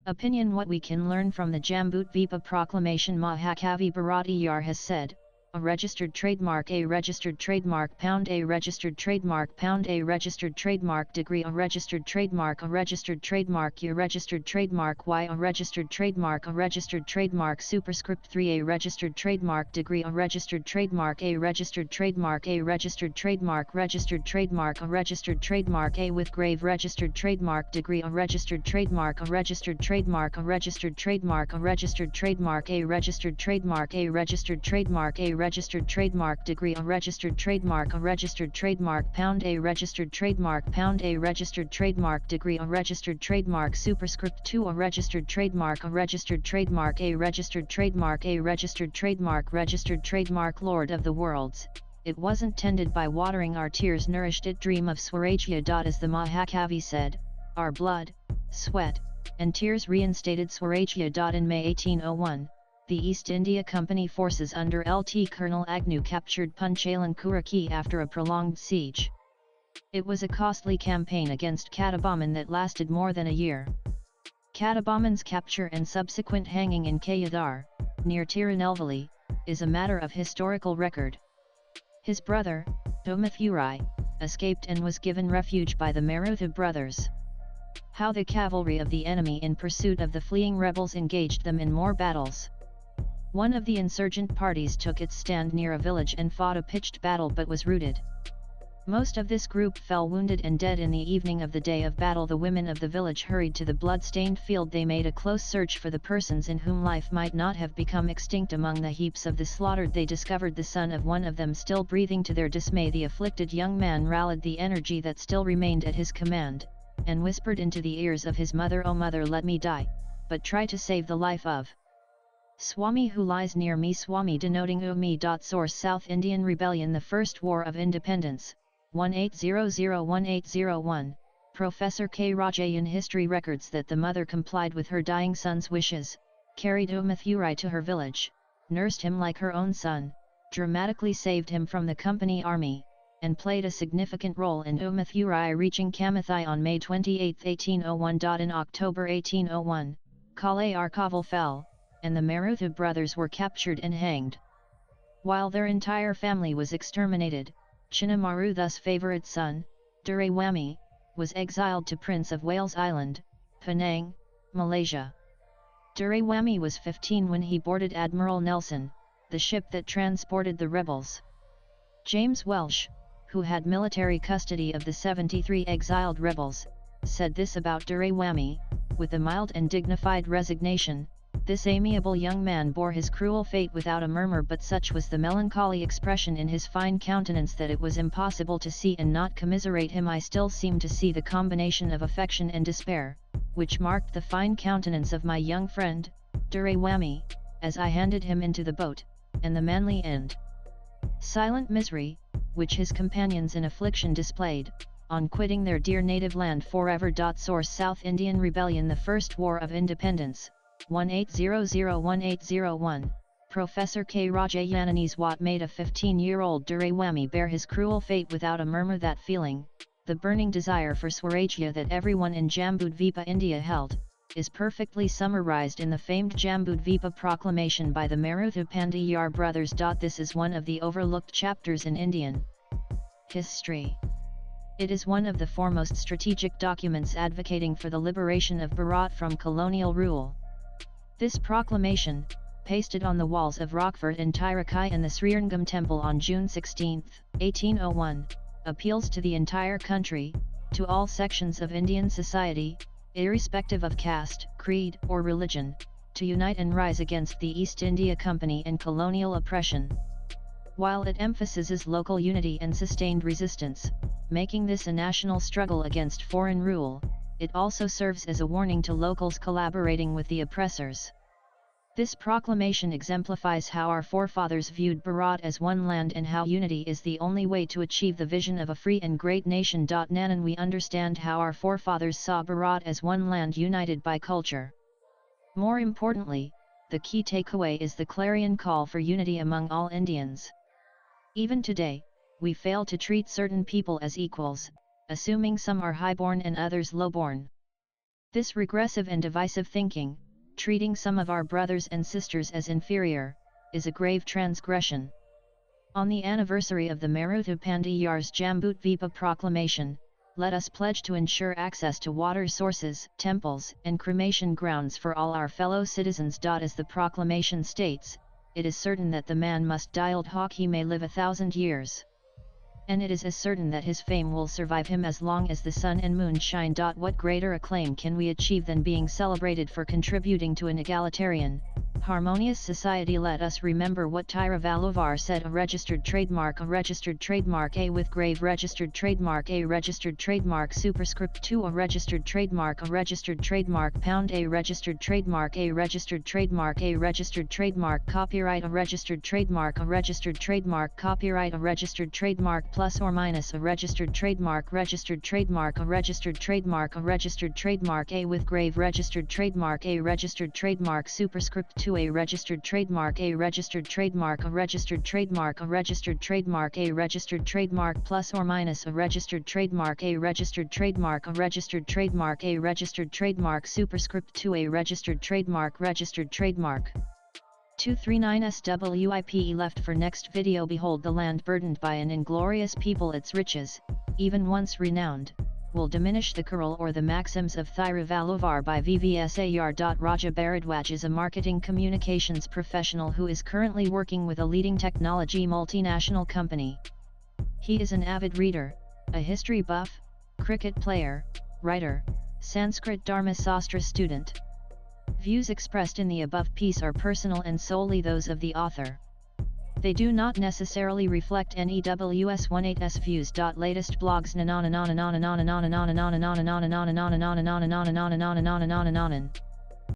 Opinion. What we can learn from the Jambudweepa Proclamation. Mahakavi Bharati Yar has said, a registered trademark, a registered trademark, pound, a registered trademark, pound, a registered trademark, degree, a registered trademark, a registered trademark, a registered trademark, y, a registered trademark, a registered trademark, superscript 3, a registered trademark, degree, a registered trademark, a registered trademark, a registered trademark, registered trademark, a registered trademark, a with grave, registered trademark, degree, a registered trademark, a registered trademark, a registered trademark, a registered trademark, a registered trademark, a registered trademark, a registered trademark, degree, a registered trademark, a registered trademark, pound, a registered trademark, pound, a registered trademark, degree, a registered trademark, superscript 2, a registered trademark, a registered trademark, a registered trademark, a registered trademark, registered trademark, Lord of the Worlds. It wasn't tended by watering our tears nourished it dream of Swarajya. As the Mahakavi said, our blood, sweat, and tears reinstated Swarajya. In May 1801, the East India Company forces under Lt. Colonel Agnew captured Punchalan Kuraki after a prolonged siege. It was a costly campaign against Katabaman that lasted more than a year. Katabaman's capture and subsequent hanging in Kayadar, near Tirunelveli, is a matter of historical record. His brother, Domathurai, escaped and was given refuge by the Marutha brothers. How the cavalry of the enemy in pursuit of the fleeing rebels engaged them in more battles. One of the insurgent parties took its stand near a village and fought a pitched battle but was routed. Most of this group fell wounded and dead in the evening of the day of battle. The women of the village hurried to the blood-stained field. They made a close search for the persons in whom life might not have become extinct among the heaps of the slaughtered. They discovered the son of one of them still breathing. To their dismay, the afflicted young man rallied the energy that still remained at his command, and whispered into the ears of his mother, "O mother, let me die, but try to save the life of Swami who lies near me." Swami denoting Umi. Source: South Indian Rebellion, the First War of Independence, 1800-1801. Professor K. Rajayan. History records that the mother complied with her dying son's wishes, carried Umathurai to her village, nursed him like her own son, dramatically saved him from the company army, and played a significant role in Umathurai reaching Kamathai on May 28, 1801. In October 1801, Kale Arkaval fell, and the Marutha brothers were captured and hanged. While their entire family was exterminated, Chinnamaru, thus favourite son, Duraiwami, was exiled to Prince of Wales Island, Penang, Malaysia. Duraiwami was 15 when he boarded Admiral Nelson, the ship that transported the rebels. James Welsh, who had military custody of the 73 exiled rebels, said this about Duraiwami, with a mild and dignified resignation: "This amiable young man bore his cruel fate without a murmur, but such was the melancholy expression in his fine countenance that it was impossible to see and not commiserate him. I still seem to see the combination of affection and despair, which marked the fine countenance of my young friend, Duraiwami, as I handed him into the boat, and the manly and silent misery, which his companions in affliction displayed, on quitting their dear native land forever." Source: South Indian Rebellion, the First War of Independence, 1800-1801. Professor K. Rajayanani's what made a 15-year-old Duraiwami bear his cruel fate without a murmur? That feeling, the burning desire for Swarajya that everyone in Jambudweepa, India held, is perfectly summarized in the famed Jambudweepa Proclamation by the Marutha Pandiyar brothers. This is one of the overlooked chapters in Indian history. It is one of the foremost strategic documents advocating for the liberation of Bharat from colonial rule. This proclamation, pasted on the walls of Rockfort and Tirakai and the Srirangam temple on June 16, 1801, appeals to the entire country, to all sections of Indian society, irrespective of caste, creed, or religion, to unite and rise against the East India Company and colonial oppression. While it emphasizes local unity and sustained resistance, making this a national struggle against foreign rule, it also serves as a warning to locals collaborating with the oppressors. This proclamation exemplifies how our forefathers viewed Bharat as one land and how unity is the only way to achieve the vision of a free and great nation. Nanan, we understand how our forefathers saw Bharat as one land united by culture. More importantly, the key takeaway is the clarion call for unity among all Indians. Even today, we fail to treat certain people as equals, assuming some are highborn and others lowborn. This regressive and divisive thinking, treating some of our brothers and sisters as inferior, is a grave transgression. On the anniversary of the Maruthu Pandiyar's Jambudweepa Proclamation, let us pledge to ensure access to water sources, temples, and cremation grounds for all our fellow citizens. As the proclamation states, it is certain that the man must die old hawk he may live 1,000 years. And it is as certain that his fame will survive him as long as the sun and moon shine. What greater acclaim can we achieve than being celebrated for contributing to an egalitarian, harmonious society? Let us remember what Tiruvalluvar said: a registered trademark A with grave, registered trademark A, registered trademark superscript 2, a registered trademark pound A, registered trademark A, registered trademark A, registered trademark copyright, a registered trademark copyright, a registered trademark plus or minus, a registered trademark, a registered trademark A with grave, registered trademark A, registered trademark superscript 2, a registered trademark A, registered trademark, a registered trademark A, registered trademark plus or minus, a registered trademark A, registered trademark A, registered trademark superscript 2, a registered trademark 239 SWIPE left for next video. Behold, the land burdened by an inglorious people, its riches, even once renowned, will diminish. The Kuril or the Maxims of Thiruvalluvar by VVSAR. Raja Bharadwaj is a marketing communications professional who is currently working with a leading technology multinational company. He is an avid reader, a history buff, cricket player, writer, Sanskrit Dharma Sastra student. Views expressed in the above piece are personal and solely those of the author. They do not necessarily reflect NEWS18's views. Latest blogs.